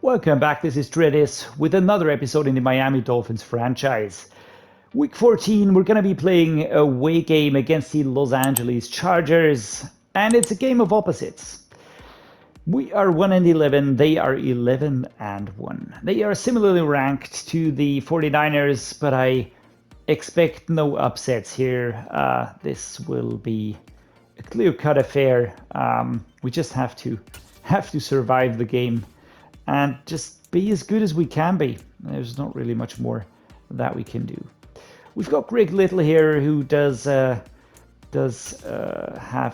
Welcome back, this is Dreddeus with another episode in the Miami Dolphins franchise. Week 14, we're going to be playing a away game against the Los Angeles Chargers, and it's a game of opposites. We are 1-11, they are 11-1. They are similarly ranked to the 49ers, but I expect no upsets here. This will be a clear-cut affair. We just have to survive the game and just be as good as we can be. There's not really much more that we can do. We've got Greg Little here, who does have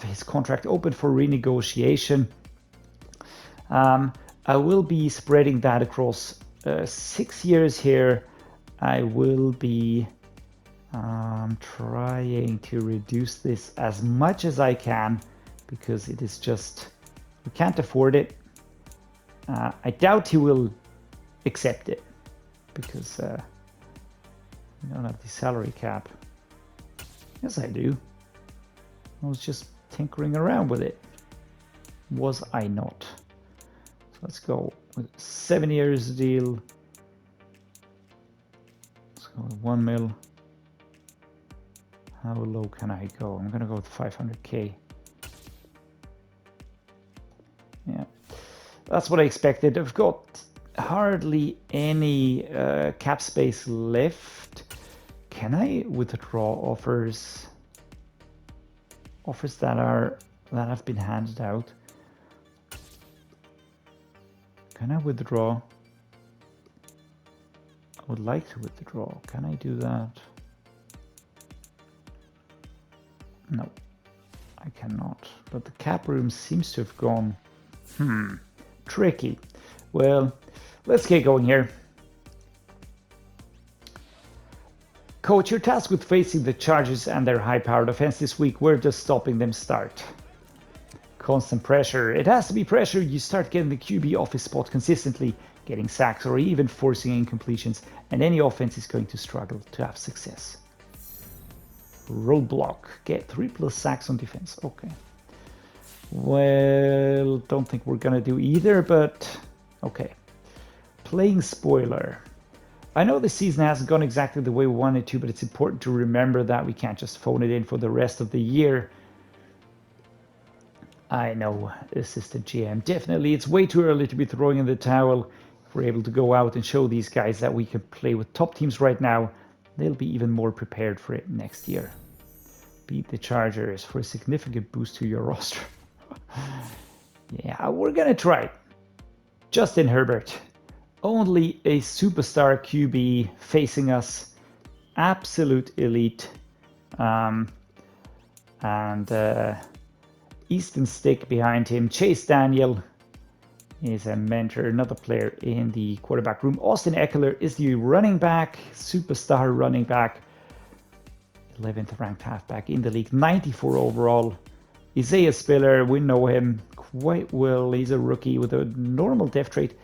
his contract open for renegotiation. I will be spreading that across 6 years here. I will be trying to reduce this as much as I can because it is just, we can't afford it. I doubt he will accept it because we don't have the salary cap. Yes, I do. I was just tinkering around with it. Was I not? So let's go with 7 years deal. Let's go with 1 mil. How low can I go? I'm gonna go with 500k. Yeah. That's what I expected. I've got hardly any cap space left. Can I withdraw offers that have been handed out? Can I withdraw? I would like to withdraw. Can I do that? No, I cannot. But the cap room seems to have gone. Tricky. Well, let's get going here. Coach, you're tasked with facing the Chargers and their high-powered offense this week. We're just stopping them start. Constant pressure. It has to be pressure. You start getting the QB off his spot consistently, getting sacks or even forcing incompletions, and any offense is going to struggle to have success. Roadblock. Get 3+ sacks on defense. Okay. Well, don't think we're gonna do either, but okay. Playing spoiler. I know the season hasn't gone exactly the way we wanted to, but it's important to remember that we can't just phone it in for the rest of the year. I know, assistant GM, definitely it's way too early to be throwing in the towel. If we're able to go out and show these guys that we can play with top teams right now, they'll be even more prepared for it next year. Beat the Chargers for a significant boost to your roster. Yeah, we're gonna try it. Justin Herbert. Only a superstar QB facing us. Absolute elite. Easton Stick behind him. Chase Daniel is a mentor, another player in the quarterback room. Austin Eckler is the running back, superstar running back. 11th ranked halfback in the league, 94 overall. Isaiah Spiller, we know him quite well. He's a rookie with a normal depth trait,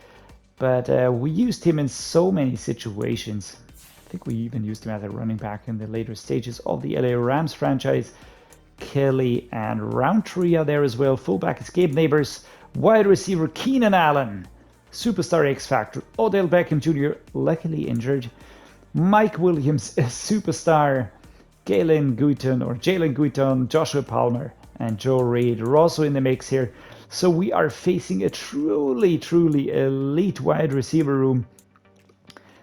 but we used him in so many situations. I think we even used him as a running back in the later stages of the LA Rams franchise. Kelly and Roundtree are there as well. Fullback is Gabe Neighbors. Wide receiver Keenan Allen. Superstar X Factor Odell Beckham Jr. luckily injured. Mike Williams, a superstar. Jaylen Guiton, Joshua Palmer, and Joe Reed are also in the mix here. So we are facing a truly elite wide receiver room.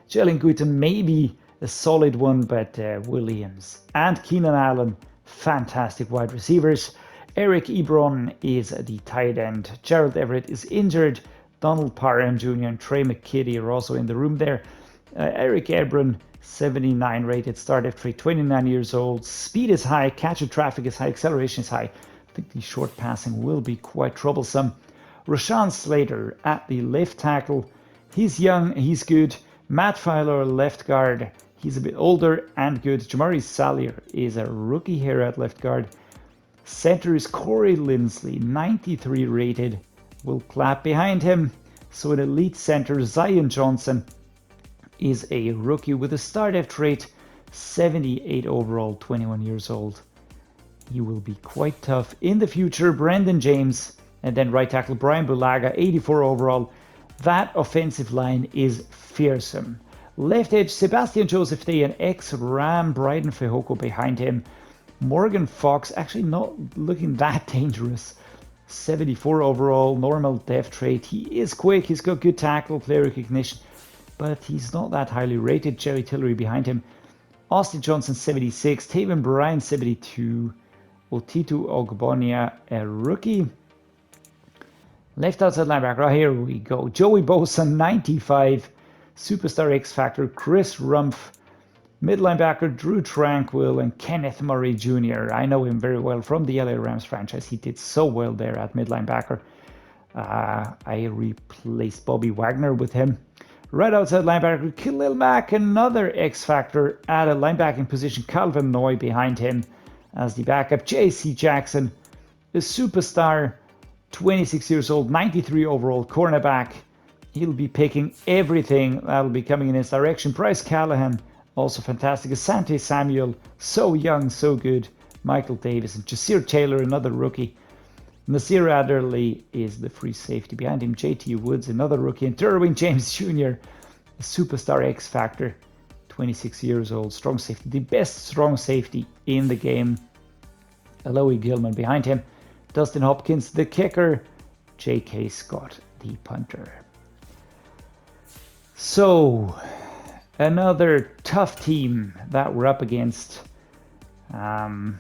Jaylen Guiton may be a solid one, but Williams and Keenan Allen, fantastic wide receivers. Eric Ebron is the tight end. Gerald Everett is injured. Donald Parham Jr. and Trey McKitty are also in the room there. Eric Ebron, 79 rated, start F3, 29 years old. Speed is high, catch of traffic is high, acceleration is high. I think the short passing will be quite troublesome. Rashawn Slater at the left tackle. He's young, he's good. Matt Filer, left guard. He's a bit older and good. Jamari Salyer is a rookie here at left guard. Center is Corey Linsley, 93 rated. We'll clap behind him. So an elite center, Zion Johnson, is a rookie with a start F trait, 78 overall, 21 years old. He will be quite tough in the future. Brendan James, and then right tackle Brian Bulaga, 84 overall. That offensive line is fearsome. Left edge, Sebastian Joseph Day and ex-Ram Bryden Fehoko behind him. Morgan Fox actually not looking that dangerous. 74 overall, normal dev trait. He is quick, he's got good tackle, player recognition, but he's not that highly rated. Jerry Tillery behind him. Austin Johnson, 76. Taven Bryan, 72. Otitu Ogbonia, a rookie. Left outside linebacker, here we go. Joey Bosa, 95. Superstar X Factor, Chris Rumpf. Mid linebacker, Drew Tranquil and Kenneth Murray Jr. I know him very well from the LA Rams franchise. He did so well there at mid linebacker. I replaced Bobby Wagner with him. Right outside linebacker, Khalil Mack, another X Factor at a linebacking position. Calvin Noy behind him as the backup. J.C. Jackson, the superstar, 26 years old, 93 overall cornerback. He'll be picking everything that'll be coming in his direction. Bryce Callahan, also fantastic. Asante Samuel, so young, so good. Michael Davis and Jasir Taylor, another rookie. Nasir Adderley is the free safety behind him. JT Woods, another rookie. And Derwin James Jr., a superstar X Factor, 26 years old, strong safety, the best strong safety in the game. Aloy Gilman behind him. Dustin Hopkins, the kicker. J.K. Scott, the punter. So, another tough team that we're up against. And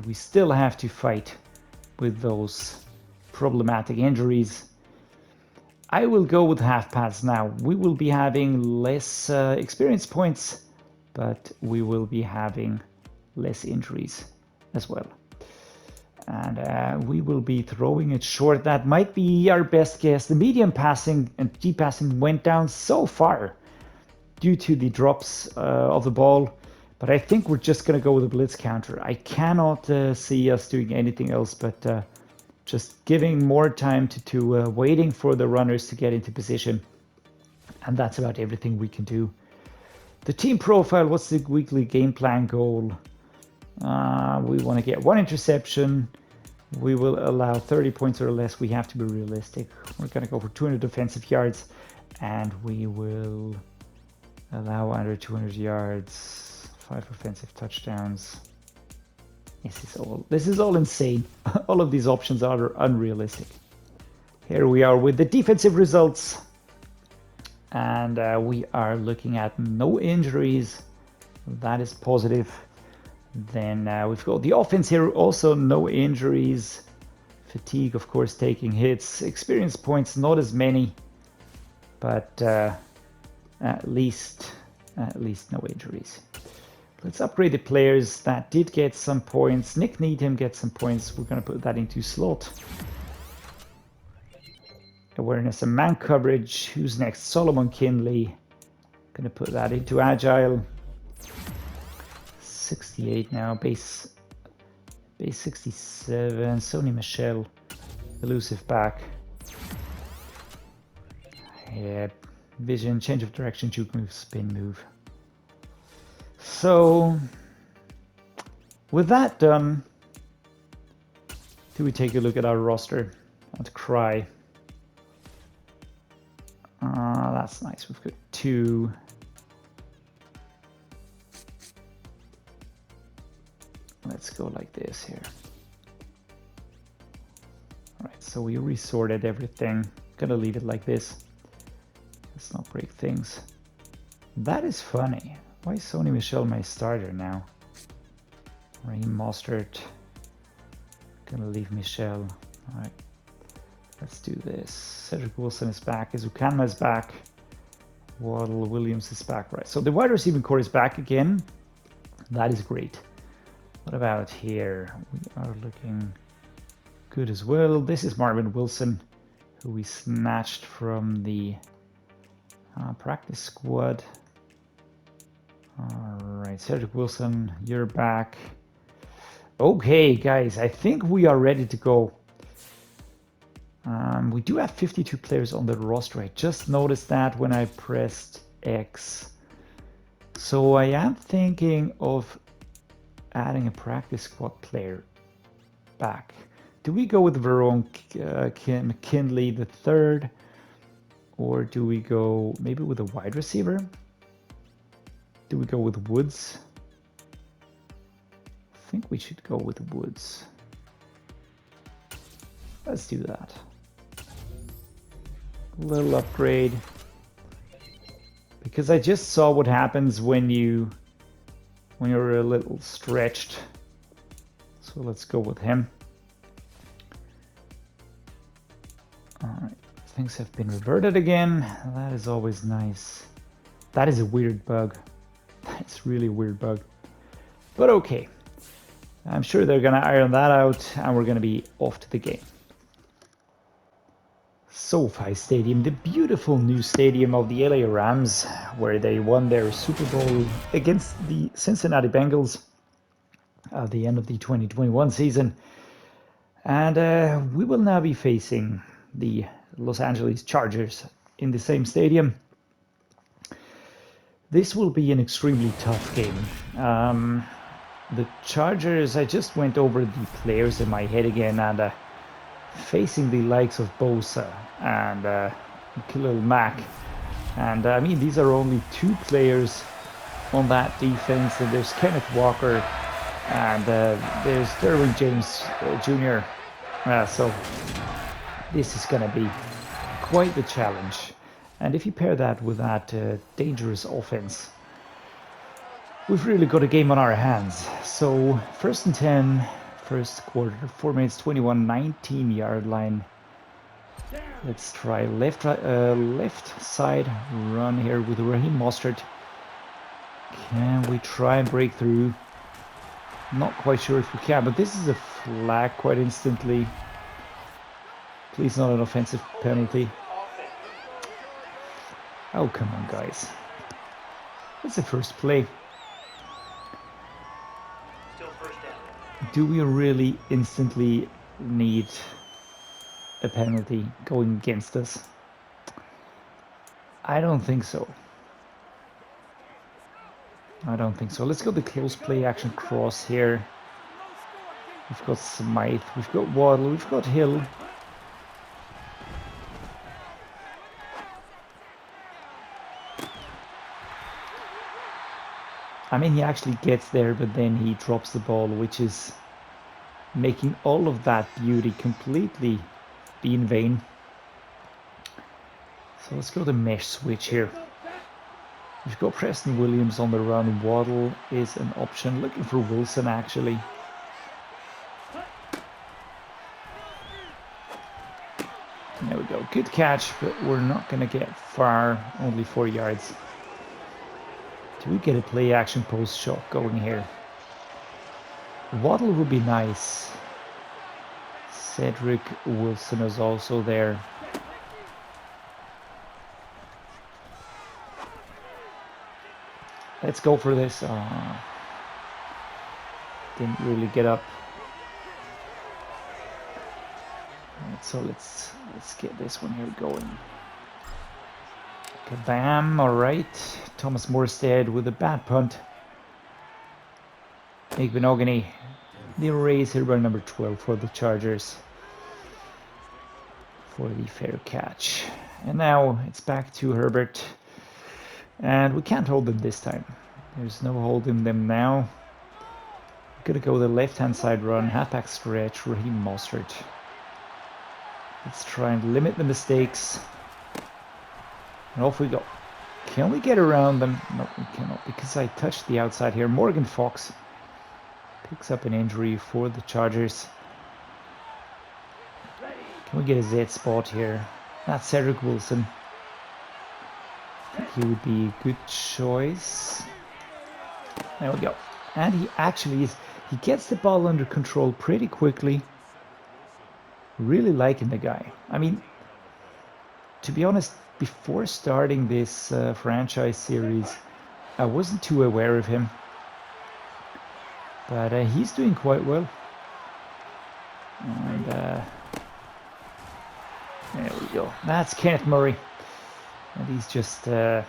we still have to fight with those problematic injuries. I will go with half pads now. We will be having less experience points, but we will be having less injuries as well. And we will be throwing it short. That might be our best guess. The medium passing and deep passing went down so far due to the drops of the ball. But I think we're just going to go with a blitz counter. I cannot see us doing anything else but just giving more time to waiting for the runners to get into position. And that's about everything we can do. The team profile, what's the weekly game plan goal? We want to get 1 interception. We will allow 30 points or less. We have to be realistic. We're going to go for 200 defensive yards. And we will allow under 200 yards. 5 offensive touchdowns. This is all insane. All of these options are unrealistic. Here we are with the defensive results. And we are looking at no injuries. That is positive. Then we've got the offense here, also no injuries. Fatigue, of course, taking hits. Experience points, not as many. But at least no injuries. Let's upgrade the players that did get some points. Nick Needham gets some points. We're going to put that into slot. Awareness and man coverage. Who's next? Solomon Kindley. Going to put that into agile. 68 now. Base 67. Sony Michel. Elusive back. Yeah. Vision. Change of direction. Juke move. Spin move. So, with that done, do we take a look at our roster and cry? That's nice. We've got 2. Let's go like this here. All right, so we resorted everything. Gonna leave it like this. Let's not break things. That is funny. Why is Sony Michel my starter now? Raheem Mostert. Gonna leave Michel. Alright. Let's do this. Cedrick Wilson is back. Ezukanma is back. Waddle Williams is back. Right. So the wide receiving core is back again. That is great. What about here? We are looking good as well. This is Marvin Wilson, who we snatched from the practice squad. Alright, Cedrick Wilson, you're back. Okay, guys, I think we are ready to go. We do have 52 players on the roster. I just noticed that when I pressed X. So I am thinking of adding a practice squad player back. Do we go with Verone McKinley the third? Or do we go maybe with a wide receiver? Do we go with Woods? I think we should go with Woods. Let's do that. A little upgrade. Because I just saw what happens when you're a little stretched. So let's go with him. Alright, things have been reverted again. That is always nice. That is a weird bug. That's really a weird bug. But okay. I'm sure they're going to iron that out and we're going to be off to the game. SoFi Stadium, the beautiful new stadium of the LA Rams, where they won their Super Bowl against the Cincinnati Bengals at the end of the 2021 season. And we will now be facing the Los Angeles Chargers in the same stadium. This will be an extremely tough game. The Chargers, I just went over the players in my head again, and facing the likes of Bosa and Khalil Mack. And I mean, these are only two players on that defense, and there's Kenneth Walker and there's Derwin James Jr. So this is going to be quite the challenge. And if you pair that with that dangerous offense, we've really got a game on our hands. So first and 10, first quarter, 4 minutes 21, 19-yard line. Let's try left side run here with Raheem Mostert. Can we try and break through? Not quite sure if we can, but this is a flag quite instantly. Please not an offensive penalty. Oh, come on, guys. That's the first play. Do we really instantly need a penalty going against us? I don't think so. I don't think so. Let's go the close play action cross here. We've got Smythe, we've got Waddle, we've got Hill. I mean, he actually gets there, but then he drops the ball, which is making all of that beauty completely be in vain. So let's go the mesh switch here. We've got Preston Williams on the run. Waddle is an option. Looking for Wilson, actually. There we go. Good catch, but we're not going to get far. Only 4 yards. Do we get a play action post shot going here? Waddle would be nice. Cedrick Wilson is also there. Let's go for this. Didn't really get up. Right, so let's get this one here going. Kabam, alright. Thomas Morstead with a bad punt. Nick Benogany, the raise here by number 12 for the Chargers for the fair catch. And now it's back to Herbert. And we can't hold them this time. There's no holding them now. Gonna go the left-hand side run, halfback stretch, Raheem Mostert. Let's try and limit the mistakes. And off we go. Can we get around them? No, we cannot, because I touched the outside here. Morgan Fox picks up an injury for the Chargers. Can we get a Z spot here? That's Cedrick Wilson. I think he would be a good choice. There we go. And he actually is. He gets the ball under control pretty quickly. Really liking the guy. I mean, to be honest, before starting this franchise series, I wasn't too aware of him. But he's doing quite well. And there we go. That's Kenneth Murray. And he's just, yeah,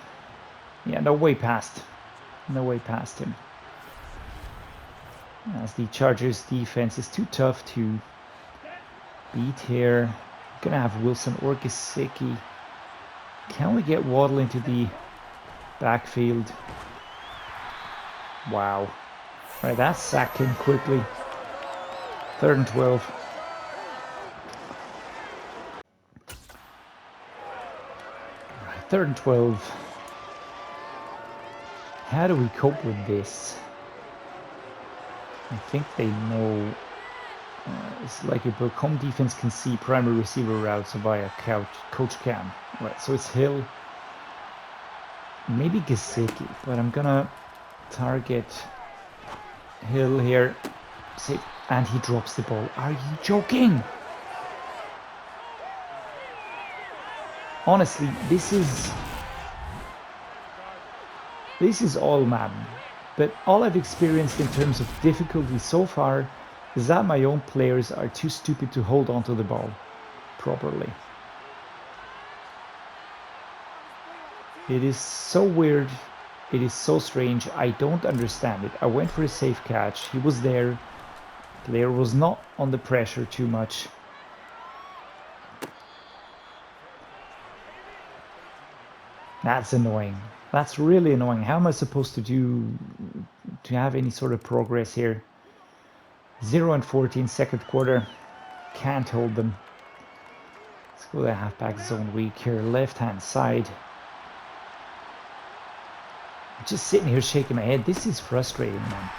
no way past. No way past him. As the Chargers defense is too tough to beat here. Gonna have Wilson or Gesicki Can we get Waddle into the backfield? Wow. Right, that's sacked him quickly. 3rd and 12. Right, 3rd and 12. How do we cope with this? I think they know. It's like if a home defense can see primary receiver routes via coach can. Right, so it's Hill. Maybe Gesicki, but I'm gonna target Hill here. And he drops the ball. Are you joking? Honestly, this is all Madden. But all I've experienced in terms of difficulty so far is that my own players are too stupid to hold onto the ball properly. It is so weird. It is so strange. I don't understand it. I went for a safe catch. He was there. Player was not under pressure too much. That's annoying. That's really annoying. How am I supposed to have any sort of progress here? 0 and 14, 2nd quarter. Can't hold them. Let's go to halfback zone weak here. Left-hand side. I'm just sitting here shaking my head. This is frustrating, man.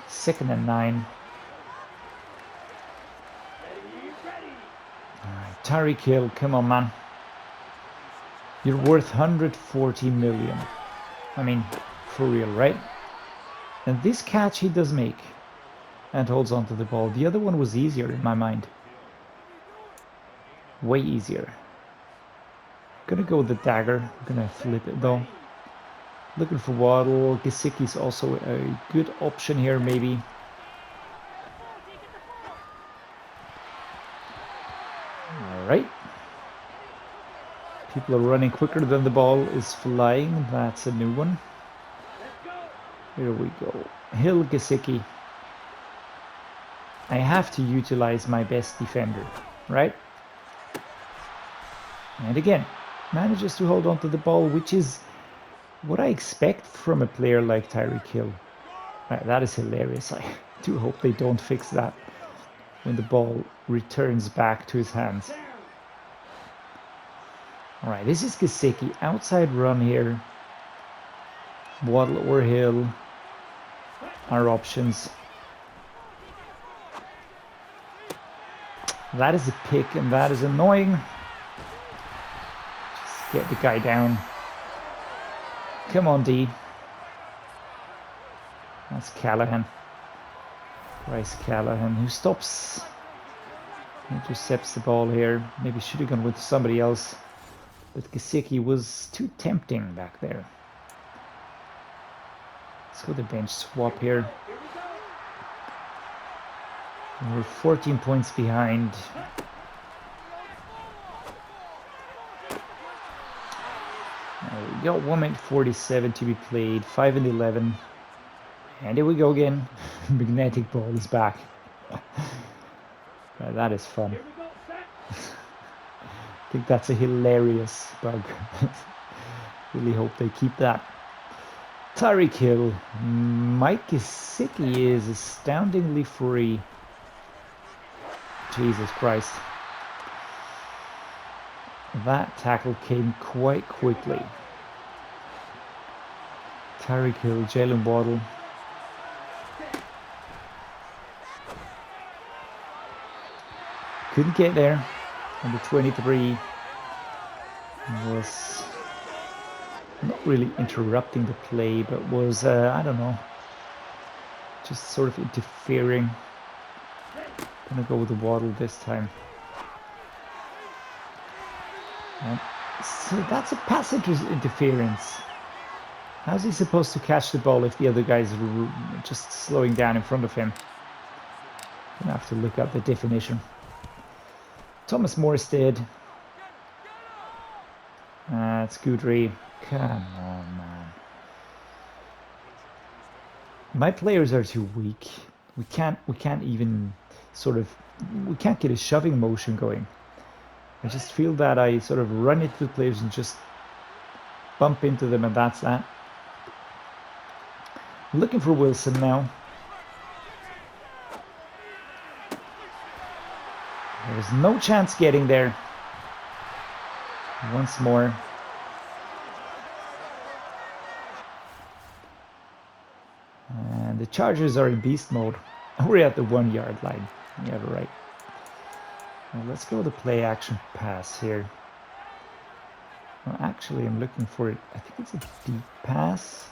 2nd and 9. Alright, Tyreek Hill, come on, man. You're worth 140 million. I mean, for real, right? And this catch he does make and holds onto the ball. The other one was easier in my mind. Way easier. Gonna go with the dagger. I'm gonna flip it though. Looking for Waddle. Gesicki's also a good option here, maybe. Alright. People are running quicker than the ball is flying. That's a new one. Here we go. Hill, Gesicki. I have to utilize my best defender, right? And again, manages to hold on to the ball, which is what I expect from a player like Tyreek Hill. Right, that is hilarious. I do hope they don't fix that when the ball returns back to his hands. Alright, this is Gesicki. Outside run here. Waddle or Hill are options. That is a pick, and that is annoying. Just get the guy down. Come on, D. That's Callahan. Bryce Callahan, who intercepts the ball here. Maybe should have gone with somebody else. But Gesicki was too tempting back there. Let's go to bench swap here. We're 14 points behind. We got 1:47 to be played. 5 and 11. And here we go again. Magnetic ball is back. That is fun. I think that's a hilarious bug. Really hope they keep that. Tyreek Hill. Mike Gesicki is astoundingly free. Jesus Christ. That tackle came quite quickly. Tyreek Hill, Jaylen Waddle. Couldn't get there. Number 23 was not really interrupting the play, but was, I don't know, just sort of interfering. Gonna go with the Waddle this time. And so that's a pass interference. How's he supposed to catch the ball if the other guy's just slowing down in front of him? Gonna have to look up the definition. Thomas Mostert. It's Goodry. Come on, man. My players are too weak. We can't even sort of we can't get a shoving motion going. I just feel that I sort of run into the players and just bump into them, and that's that. I'm looking for Wilson now. There's no chance getting there. Once more. And the Chargers are in beast mode. We're at the 1 yard line. Yeah, right. Now let's go with the play action pass here. Well, actually, I'm looking for it. I think it's a deep pass.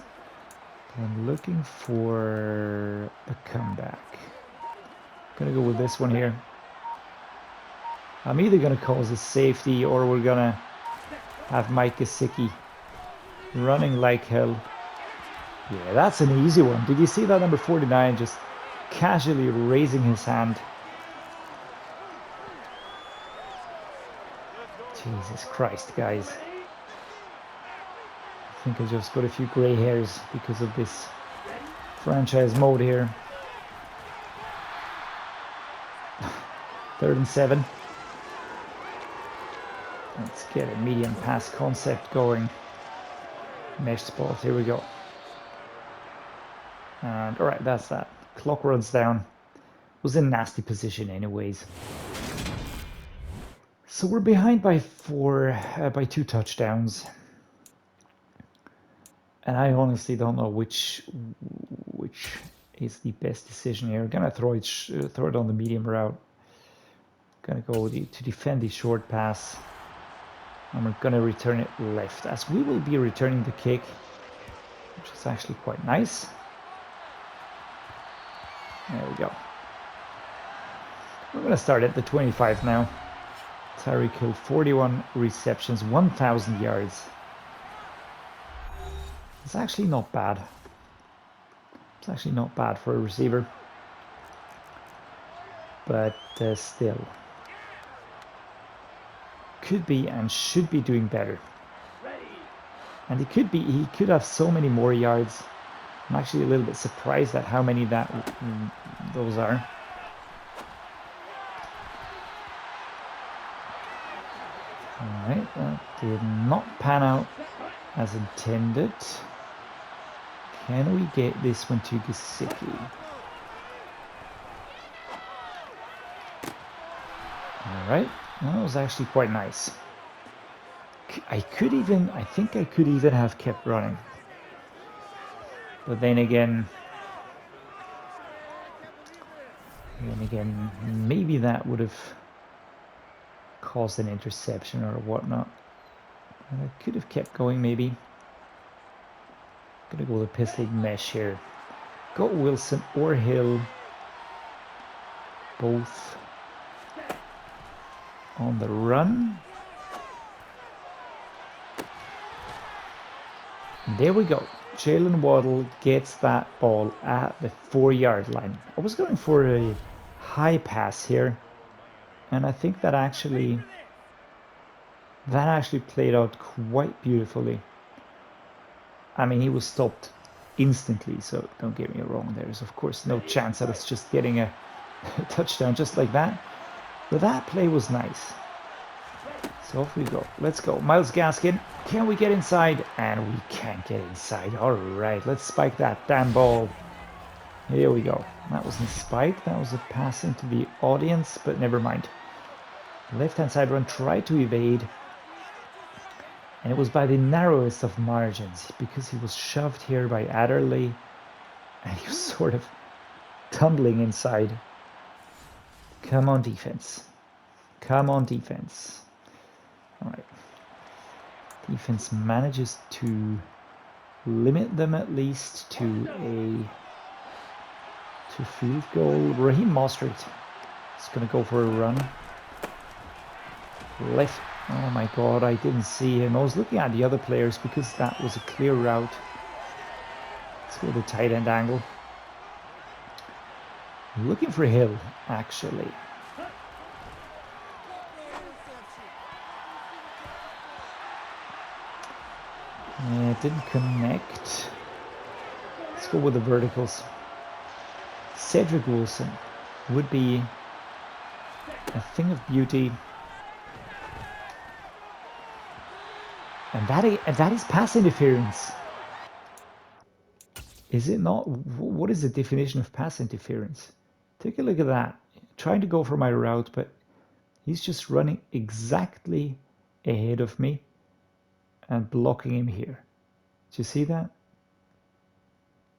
I'm looking for a comeback. I'm gonna go with this one here. I'm either gonna cause a safety or we're gonna have Mike Gesicki running like hell. Yeah, that's an easy one. Did you see that number 49 just casually raising his hand? Jesus Christ, guys. I think I just got a few gray hairs because of this franchise mode here. 3rd and 7. Let's get a medium pass concept going. Mesh spot, here we go. And alright, that's that. Clock runs down. Was in nasty position anyways. So we're behind by 2 touchdowns. And I honestly don't know which is the best decision here. I'm gonna throw it on the medium route. Gonna go to defend the short pass. And we're gonna return it left, as we will be returning the kick, which is actually quite nice. There we go. We're gonna start at the 25 now. Tyreek Hill, 41 receptions, 1,000 yards. It's actually not bad. It's actually not bad for a receiver. But still. Could be and should be doing better. And he could have so many more yards. I'm actually a little bit surprised at how many those are. Alright, that did not pan out as intended. Can we get this one to Gesicki? Alright, that was actually quite nice. I think I could even have kept running. But then again, maybe that would have caused an interception or whatnot. And I could have kept going maybe. Gonna go with a pistol mesh here. Got Wilson or Hill. Both on the run. And there we go. Jaylen Waddle gets that ball at the 4-yard line. I was going for a high pass here, and I think that actually played out quite beautifully. I mean, he was stopped instantly, so don't get me wrong. There's of course no chance of us just getting a touchdown just like that. But that play was nice. So off we go. Let's go. Myles Gaskin. Can we get inside? And we can't get inside. All right, let's spike that damn ball. Here we go. That wasn't spiked. That was a pass into the audience, but never mind. Left-hand side run. Tried to evade. And it was by the narrowest of margins because he was shoved here by Adderley. And he was sort of tumbling inside. Come on, defense. Come on, defense. All right. Defense manages to limit them at least to field goal. Raheem Mostert is going to go for a run. Left. Oh my God, I didn't see him. I was looking at the other players because that was a clear route. Let's go to the tight end angle. I'm looking for Hill, actually. It didn't connect. Let's go with the verticals. Cedrick Wilson would be a thing of beauty. And that is pass interference. Is it not? What is the definition of pass interference? Take a look at that. Trying to go for my route, but he's just running exactly ahead of me and blocking him here. Do you see that?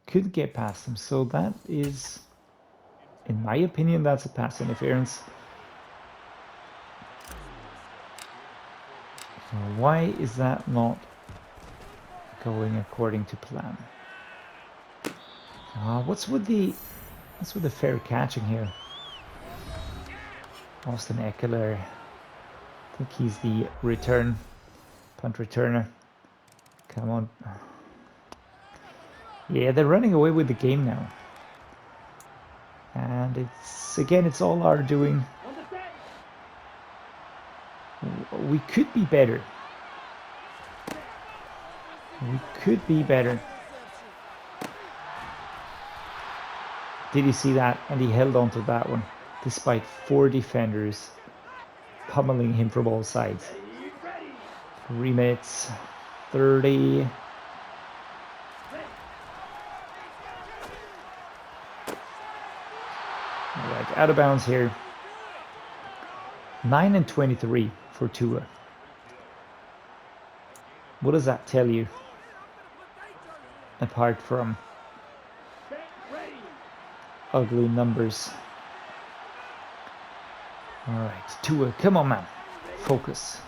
Couldn't get past him. So that is, in my opinion, that's a pass interference. So why is that not going according to plan? What's with the fair catching here? Austin Eckler. I think he's the punt returner. Come on. Yeah, they're running away with the game now. And it's all our doing. We could be better. We could be better. Did you see that? And he held on to that one, despite 4 defenders pummeling him from all sides. 3 minutes, 30. All right, out of bounds here. 9 and 23 for Tua. What does that tell you? Apart from ugly numbers. All right, Tua, come on, man. Focus.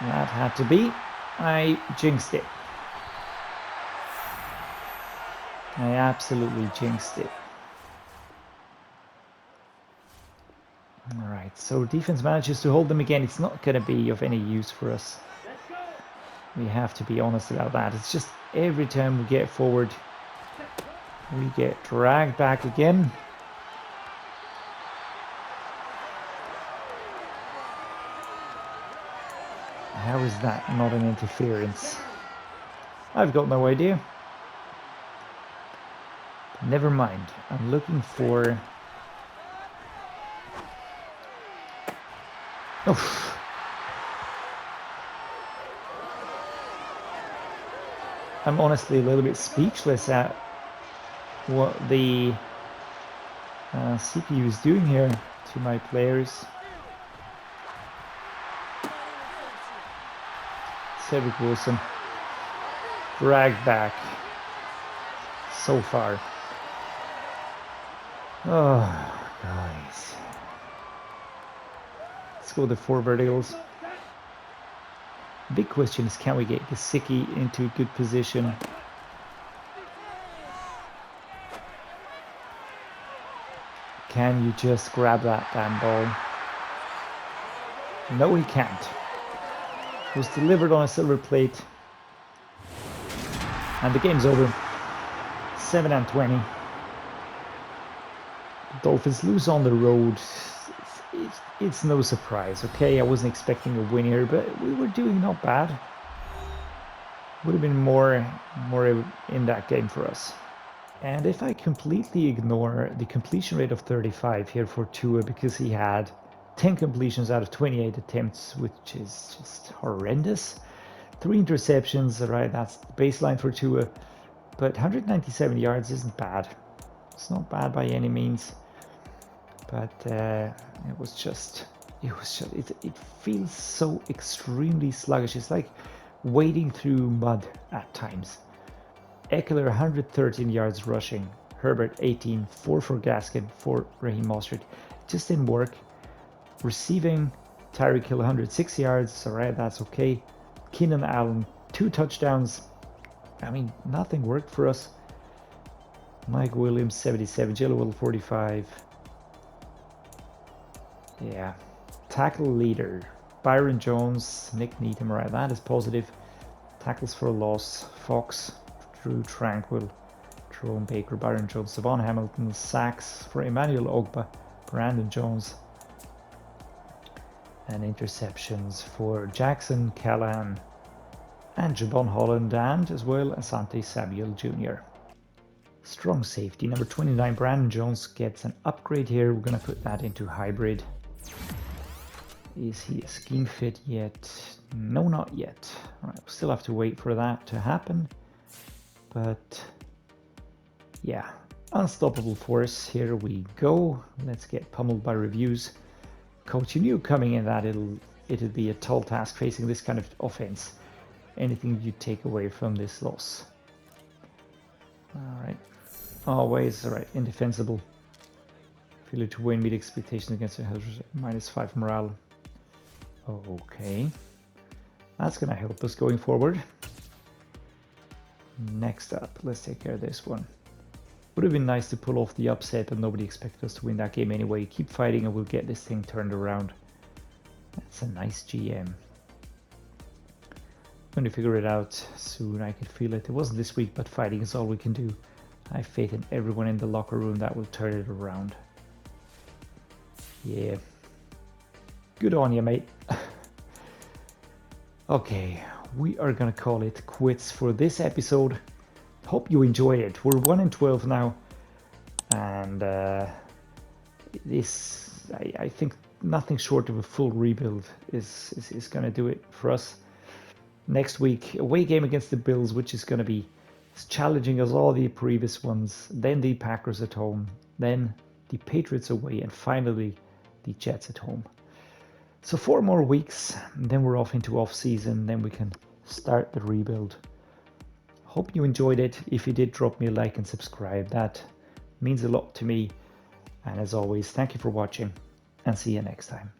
That had to be. I jinxed it. I absolutely jinxed it. All right, so defense manages to hold them again. It's not going to be of any use for us. We have to be honest about that. It's just every time we get forward, we get dragged back again. How is that not an interference? I've got no idea. Never mind. I'm looking for... Oof. I'm honestly a little bit speechless at what the CPU is doing here to my players. Cedrick Wilson dragged back so far. Oh, guys. Let's go the 4 verticals. Big question is, can we get Gesicki into a good position? Can you just grab that damn ball? No, he can't. It was delivered on a silver plate. And the game's over. 7 and 20. The Dolphins lose on the road. It's no surprise, okay? I wasn't expecting a win here, but we were doing not bad. Would have been more in that game for us. And if I completely ignore the completion rate of 35 here for Tua, because he had 10 completions out of 28 attempts, which is just horrendous. 3 interceptions, right? That's the baseline for Tua. But 197 yards isn't bad. It's not bad by any means. But it feels so extremely sluggish. It's like wading through mud at times. Eckler 113 yards rushing, Herbert 18, 4 for Gaskin, 4 Raheem Mostert. Just didn't work. Receiving, Tyreek 106 yards, alright, that's okay. Keenan Allen 2 touchdowns. I mean, nothing worked for us. Mike Williams 77, Jaylen 45. Yeah, tackle leader Byron Jones, Nick Needham, right? That is positive. Tackles for loss: Fox, Drew Tranquil, Jerome Baker, Byron Jones, Savon Hamilton. Sacks for Emmanuel Ogba, Brandon Jones, and interceptions for Jackson, Callahan, and Jabon Holland, and as well Asante Samuel Jr. Strong safety. Number 29, Brandon Jones gets an upgrade here. We're going to put that into hybrid. Is he a scheme fit yet? No, not yet. All right, we'll still have to wait for that to happen. But yeah, unstoppable force. Here we go. Let's get pummeled by reviews. Coach, you knew coming in that it'll be a tall task facing this kind of offense. Anything you take away from this loss? All right. Always, all right, indefensible. Failure to win, meet expectations against the -5 morale. Okay. That's going to help us going forward. Next up, let's take care of this one. Would have been nice to pull off the upset, but nobody expected us to win that game anyway. Keep fighting and we'll get this thing turned around. That's a nice GM. I'm going to figure it out soon. I can feel it. It wasn't this week, but fighting is all we can do. I have faith in everyone in the locker room that will turn it around. Yeah. Good on you, mate. Okay, we are going to call it quits for this episode. Hope you enjoy it. We're 1-12 now. And I think nothing short of a full rebuild is going to do it for us. Next week, away game against the Bills, which is going to be as challenging as all the previous ones. Then the Packers at home. Then the Patriots away. And finally, the Jets at home. So 4 more weeks, and then we're off into off-season. Then we can start the rebuild. Hope you enjoyed it. If you did, drop me a like and subscribe. That means a lot to me. And as always, thank you for watching, and see you next time.